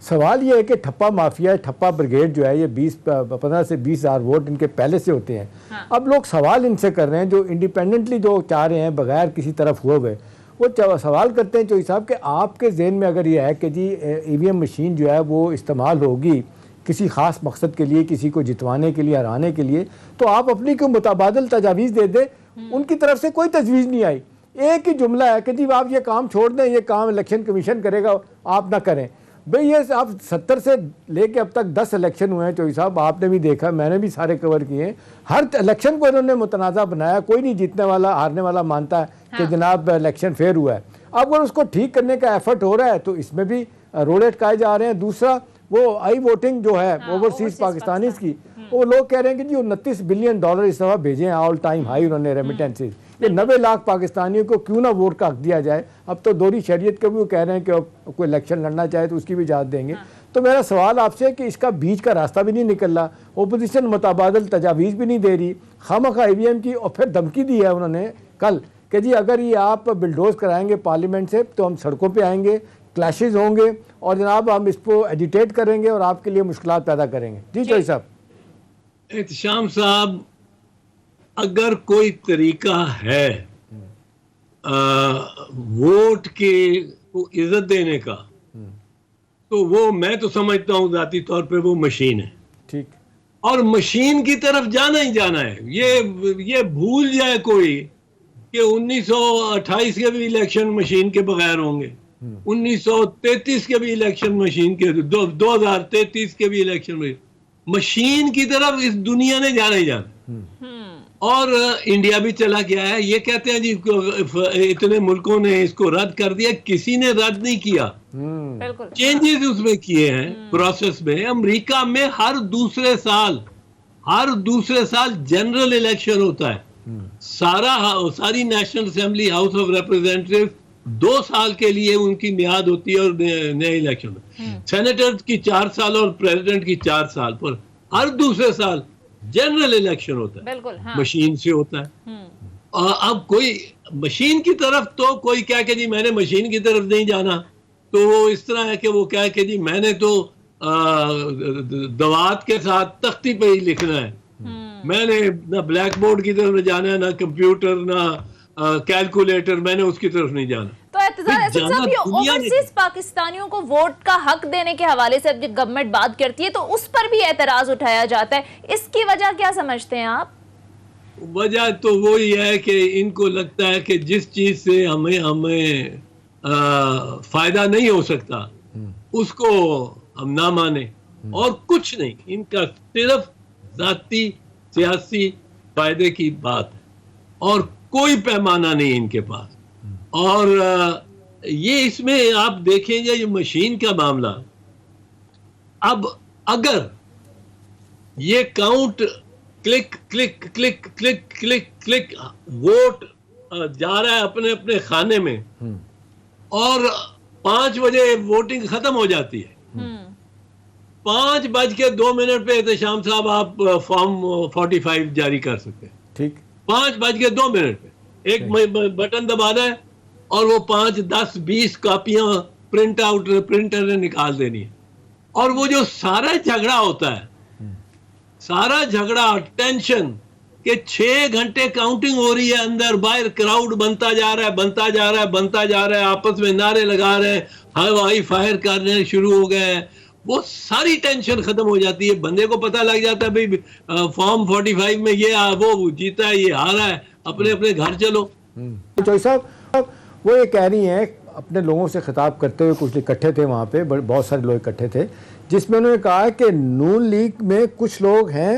سوال یہ ہے کہ ٹھپا مافیا، ٹھپا بریگیڈ جو ہے یہ 15 سے 20 ہزار ووٹ ان کے پہلے سے ہوتے ہیں. اب لوگ سوال ان سے کر رہے ہیں جو انڈیپینڈنٹلی جو چاہ رہے ہیں بغیر کسی طرف ہوئے وہ سوال کرتے ہیں چوہدری صاحب کہ آپ کے ذہن میں اگر یہ ہے کہ جی ای وی ایم مشین جو ہے وہ استعمال ہوگی کسی خاص مقصد کے لیے، کسی کو جتوانے کے لیے، ہرانے کے لیے، تو آپ اپنی کوئی متبادل تجاویز دے دیں. ان کی طرف سے کوئی تجویز نہیں آئی. ایک ہی جملہ ہے کہ جی آپ یہ کام چھوڑ دیں، یہ کام الیکشن کمیشن کرے گا، آپ نہ کریں. بھئی یہ آپ 70 سے لے کے اب تک 10 الیکشن ہوئے ہیں چوہدری صاحب، آپ نے بھی دیکھا، میں نے بھی سارے کور کیے ہیں. ہر الیکشن کو انہوں نے متنازع بنایا. کوئی نہیں جیتنے والا ہارنے والا مانتا ہے کہ جناب الیکشن فیئر ہوا ہے. اب اگر اس کو ٹھیک کرنے کا ایفرٹ ہو رہا ہے تو اس میں بھی روڑے اٹکائے جا رہے ہیں. دوسرا وہ آئی ووٹنگ جو ہے اوورسیز پاکستانیز کی، وہ لوگ کہہ رہے ہیں کہ جی $29 بلین اس دفعہ بھیجے ہیں، آل ٹائم ہائی انہوں نے ریمیٹنسز. یہ 90 لاکھ پاکستانیوں کو کیوں نہ ووٹ کا حق دیا جائے. اب تو دوہری شریعت کے بھی وہ کہہ رہے ہیں کہ کوئی الیکشن لڑنا چاہے تو اس کی بھی اجازت دیں گے. تو میرا سوال آپ سے کہ اس کا بیچ کا راستہ بھی نہیں نکل رہا، اپوزیشن متبادل تجاویز بھی نہیں دے رہی، خواہ ای وی ایم کی، اور پھر دھمکی دی ہے انہوں نے کل کہ جی اگر یہ آپ بلڈوز کرائیں گے پارلیمنٹ سے تو ہم سڑکوں پہ آئیں گے، کلیشز ہوں گے، اور جناب ہم اس کو ایجیٹیٹ کریں گے اور آپ کے لیے مشکلات پیدا کریں گے. جی چوہدری صاحب. احتشام صاحب، اگر کوئی طریقہ ہے ووٹ کے کو عزت دینے کا تو وہ میں تو سمجھتا ہوں ذاتی طور پہ وہ مشین ہے. ٹھیک. اور مشین کی طرف جانا ہی جانا ہے. یہ بھول جائے کوئی کہ 1928 کے بھی الیکشن مشین کے بغیر ہوں گے، 1933 کے بھی الیکشن مشین کے، 2033 کے بھی الیکشن مشین کی طرف اس دنیا نے جانا ہی جانا. اور انڈیا بھی چلا گیا ہے. یہ کہتے ہیں جی اتنے ملکوں نے اس کو رد کر دیا، کسی نے رد نہیں کیا، چینجز اس میں کیے ہیں پروسیس میں. امریکہ میں ہر دوسرے سال جنرل الیکشن ہوتا ہے. ساری نیشنل اسمبلی، ہاؤس آف ریپرزینٹیٹیو 2 سال کے لیے ان کی میعاد ہوتی ہے اور نئے الیکشن. سینیٹر کی 4 سال اور پریزیڈنٹ کی 4 سال پر ہر دوسرے سال جنرل الیکشن ہوتا ہے. مشین سے ہوتا ہے. اب کوئی مشین کی طرف تو کوئی کہہ کہ جی میں نے مشین کی طرف نہیں جانا، تو وہ اس طرح ہے کہ وہ کہہ کہ جی میں نے تو دوات کے ساتھ تختی پہ ہی لکھنا ہے، میں نے نہ بلیک بورڈ کی طرف جانا ہے، نہ کمپیوٹر، نہ کیلکولیٹر، میں نے اس کی طرف نہیں جانا. تو اعتزاز صاحب، یہ اوورسیز پاکستانیوں کو ووٹ کا حق دینے کے حوالے سے جب گورنمنٹ بات کرتی ہے تو اس پر بھی اعتراض اٹھایا جاتا ہے. اس کی وجہ کیا سمجھتے ہیں آپ؟ وجہ تو وہی ہے کہ ان کو لگتا ہے کہ جس چیز سے ہمیں فائدہ نہیں ہو سکتا اس کو ہم نہ مانیں، اور کچھ نہیں. ان کا صرف ذاتی سیاسی فائدے کی بات ہے اور کوئی پیمانہ نہیں ان کے پاس. اور یہ اس میں آپ دیکھیں گے یہ مشین کا معاملہ، اب اگر یہ count click click click click click click vote جا رہا ہے اپنے اپنے خانے میں، اور 5 بجے ووٹنگ ختم ہو جاتی ہے، 5:02 پہ احتشام صاحب آپ فارم 45 جاری کر سکتے ہیں. ٹھیک. 5:02 پہ ایک بٹن دبانا ہے اور وہ 5 10 20 کاپیاں پرنٹر نے نکال دینی ہے. اور وہ جو سارا جھگڑا ہوتا ہے، سارا جھگڑا ٹینشن کہ 6 گھنٹے کاؤنٹنگ ہو رہی ہے، اندر باہر کراؤڈ بنتا جا رہا ہے، آپس میں نعرے لگا رہے ہیں، ہوائی فائر کرنے شروع ہو گئے ہیں، وہ ساری ٹینشن ختم ہو جاتی ہے. بندے کو پتہ لگ جاتا ہے بھئی فارم 45 میں یہ وہ جیتا ہے، یہ ہارا ہے، اپنے اپنے گھر چلو. چوہدری صاحب وہ یہ کہہ رہی ہیں اپنے لوگوں سے خطاب کرتے ہوئے، کچھ اکٹھے تھے وہاں پہ، بہت سارے لوگ اکٹھے تھے، جس میں انہوں نے کہا کہ نون لیگ میں کچھ لوگ ہیں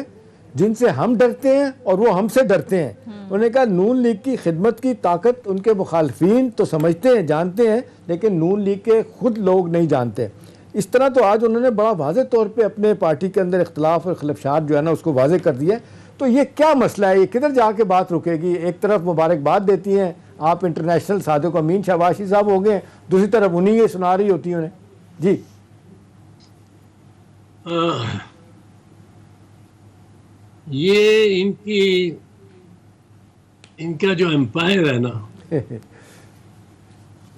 جن سے ہم ڈرتے ہیں اور وہ ہم سے ڈرتے ہیں. انہوں نے کہا نون لیگ کی خدمت کی طاقت ان کے مخالفین تو سمجھتے ہیں، جانتے ہیں، لیکن نون لیگ کے خود لوگ نہیں جانتے. اس طرح تو آج انہوں نے بڑا واضح طور پہ اپنے پارٹی کے اندر اختلاف اور خلفشات جو ہے نا اس کو واضح کر دیا ہے. تو یہ کیا مسئلہ ہے؟ یہ کدھر جا کے بات رکے گی؟ ایک طرف مبارکباد دیتی ہیں آپ انٹرنیشنل صادق امین شہباشی صاحب ہو گئے ہیں، دوسری طرف انہیں یہ سنا رہی ہوتی ہیں انہیں. جی یہ ان کا جو امپائر ہے نا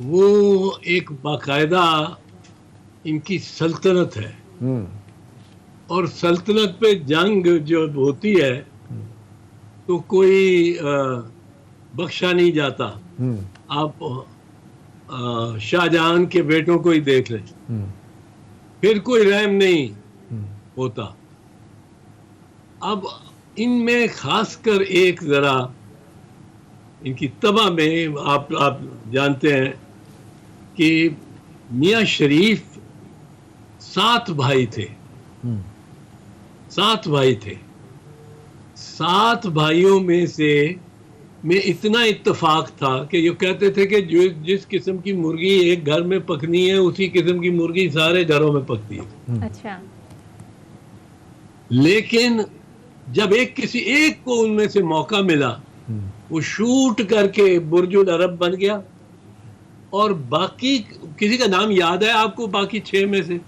وہ ایک باقاعدہ ان کی سلطنت ہے, اور سلطنت پہ جنگ جو ہوتی ہے تو کوئی بخشا نہیں جاتا. آپ شاہ جہان کے بیٹوں کو ہی دیکھ لیں, پھر کوئی رحم نہیں ہوتا. اب ان میں خاص کر ایک ذرا ان کی طبع میں آپ جانتے ہیں کہ میاں شریف 7 بھائی تھے, 7 بھائی تھے. 7 بھائیوں میں سے میں اتنا اتفاق تھا کہ یہ کہتے تھے کہ جس قسم کی مرغی ایک گھر میں پکنی ہے اسی قسم کی مرغی سارے گھروں میں پکتی ہے. اچھا. لیکن جب کسی ایک کو ان میں سے موقع ملا, وہ شوٹ کر کے برج العرب بن گیا, اور باقی کسی کا نام یاد ہے آپ کو باقی 6 میں سے؟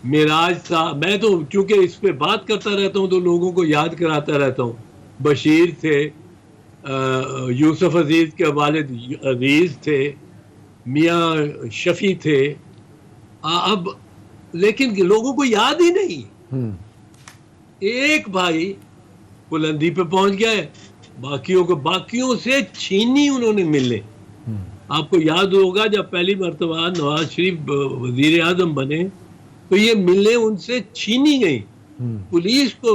معراج تھا. میں تو چونکہ اس پہ بات کرتا رہتا ہوں تو لوگوں کو یاد کراتا رہتا ہوں. بشیر تھے, یوسف عزیز کے والد عزیز تھے, میاں شفیع تھے. اب لیکن لوگوں کو یاد ہی نہیں. ایک بھائی بلندی پہ پہنچ گیا ہے, باقیوں سے چھینی انہوں نے ملے. آپ کو یاد ہوگا جب پہلی مرتبہ نواز شریف وزیر اعظم بنے تو یہ ملیں ان سے چھینی گئی, پولیس کو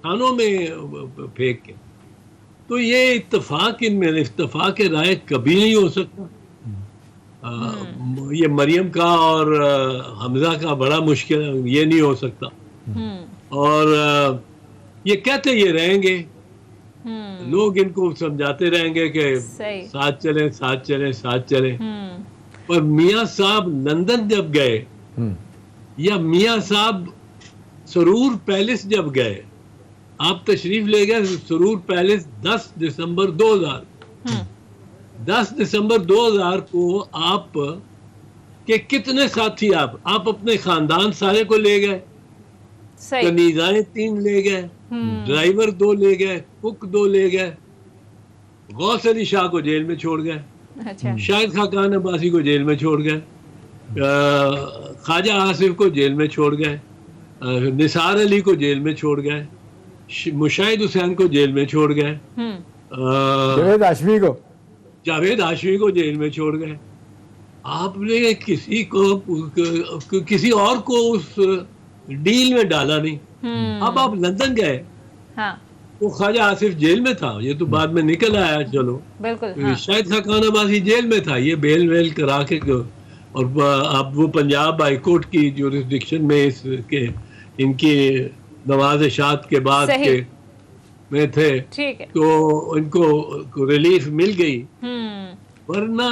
تھانوں میں پھینک کے. تو یہ اتفاق ان میں اتفاق رائے کبھی نہیں ہو سکتا. یہ مریم کا اور حمزہ کا بڑا مشکل ہے, یہ نہیں ہو سکتا. اور یہ کہتے یہ رہیں گے, لوگ ان کو سمجھاتے رہیں گے کہ ساتھ چلیں. پر میاں صاحب لندن جب گئے, یا میاں صاحب سرور پیلس جب گئے, آپ تشریف لے گئے سرور پیلس 10 دسمبر 2000. 10 دسمبر 2000 کو آپ کے کتنے ساتھی, آپ اپنے خاندان سارے کو لے گئے, کنیزائیں 3 لے گئے, ڈرائیور 2 لے گئے, کک 2 لے گئے, غوث علی شاہ کو جیل میں چھوڑ گئے, شاہد خاقان عباسی کو جیل میں چھوڑ گئے, خواجہ آصف کو جیل میں چھوڑ گئے, نثار علی کو جیل میں چھوڑ گئے, مشاہد حسین کو جیل میں چھوڑ گئے, جاوید ہاشمی کو جیل میں چھوڑ گئے. آپ نے کسی اور کو اس ڈیل میں ڈالا نہیں. اب آپ لندن گئے تو خواجہ آصف جیل میں تھا, یہ تو بعد میں نکل آیا. چلو شاہد خاقان عباسی جیل میں تھا, یہ بیل ویل کرا کے, اور اب وہ پنجاب ہائی کورٹ کی جورسڈکشن میں ان کی نواز اشاعت کے بعد کے میں تھے, تو ان کو ریلیف مل گئی. ورنہ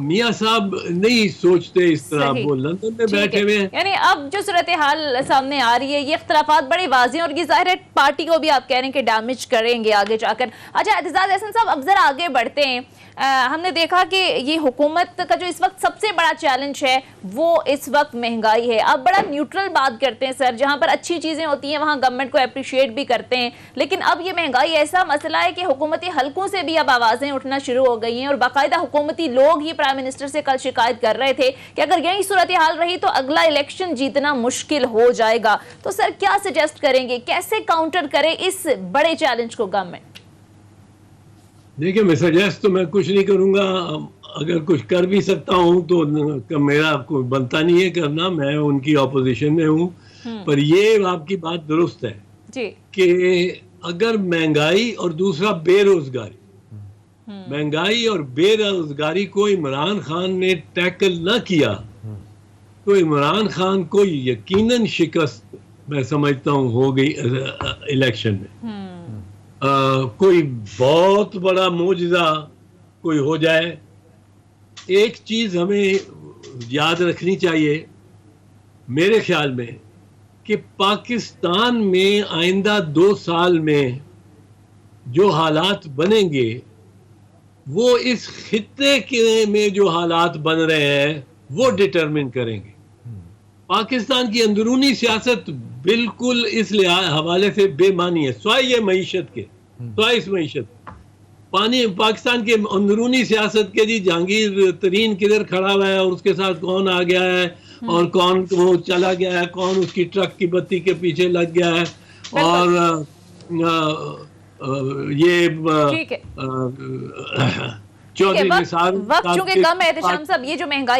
میاں صاحب نہیں سوچتے اس طرح, وہ لندن میں بیٹھے ہوئے ہیں. یعنی اب جو صورتحال سامنے آ رہی ہے, یہ اختلافات بڑے واضح ہیں, اور یہ ظاہر ہے پارٹی کو بھی آپ کہہ رہے ہیں کہ ڈیمیج کریں گے آگے جا کر. اچھا اعتزاز احسن صاحب, اب ذرا آگے بڑھتے ہیں. ہم نے دیکھا کہ یہ حکومت کا جو اس وقت سب سے بڑا چیلنج ہے وہ اس وقت مہنگائی ہے. آپ بڑا نیوٹرل بات کرتے ہیں سر, جہاں پر اچھی چیزیں ہوتی ہیں وہاں گورنمنٹ کو اپریشیٹ بھی کرتے ہیں, لیکن اب یہ مہنگائی ایسا مسئلہ ہے کہ حکومتی حلقوں سے بھی اب آوازیں اٹھنا شروع ہو گئی ہیں, اور باقاعدہ حکومتی لوگ ہی پرائم منسٹر سے کل شکایت کر رہے تھے کہ اگر یہی صورتحال رہی تو اگلا الیکشن جیتنا مشکل ہو جائے گا. تو سر کیا سجیسٹ کریں گے, کیسے کاؤنٹر کرے اس بڑے چیلنج کو گورنمنٹ؟ دیکھیں, میں سجیسٹ تو میں کچھ نہیں کروں گا. اگر کچھ کر بھی سکتا ہوں تو میرا کوئی بنتا نہیں ہے کرنا, میں ان کی اپوزیشن میں ہوں. پر یہ آپ کی بات درست ہے کہ اگر مہنگائی اور دوسرا بے روزگاری, مہنگائی اور بے روزگاری کو عمران خان نے ٹیکل نہ کیا تو عمران خان کو یقیناً شکست میں سمجھتا ہوں ہو گئی الیکشن میں. کوئی بہت بڑا معجزہ کوئی ہو جائے. ایک چیز ہمیں یاد رکھنی چاہیے میرے خیال میں, کہ پاکستان میں آئندہ 2 سال میں جو حالات بنیں گے وہ اس خطے میں جو حالات بن رہے ہیں وہ ڈٹرمن کریں گے. پاکستان کی اندرونی سیاست بالکل اس حوالے سے بے معنی ہے, سوائے یہ معیشت کے, سوائے اس معیشت. پاکستان کے اندرونی سیاست کے جی جہانگیر ترین کدھر کھڑا ہوا ہے اور اس کے ساتھ کون آ گیا ہے اور کون وہ چلا گیا ہے, کون اس کی ٹرک کی بتی کے پیچھے لگ گیا ہے, اور یہ وقت چونکہ کم ہے احتشام صاحب, یہ جو مہنگائی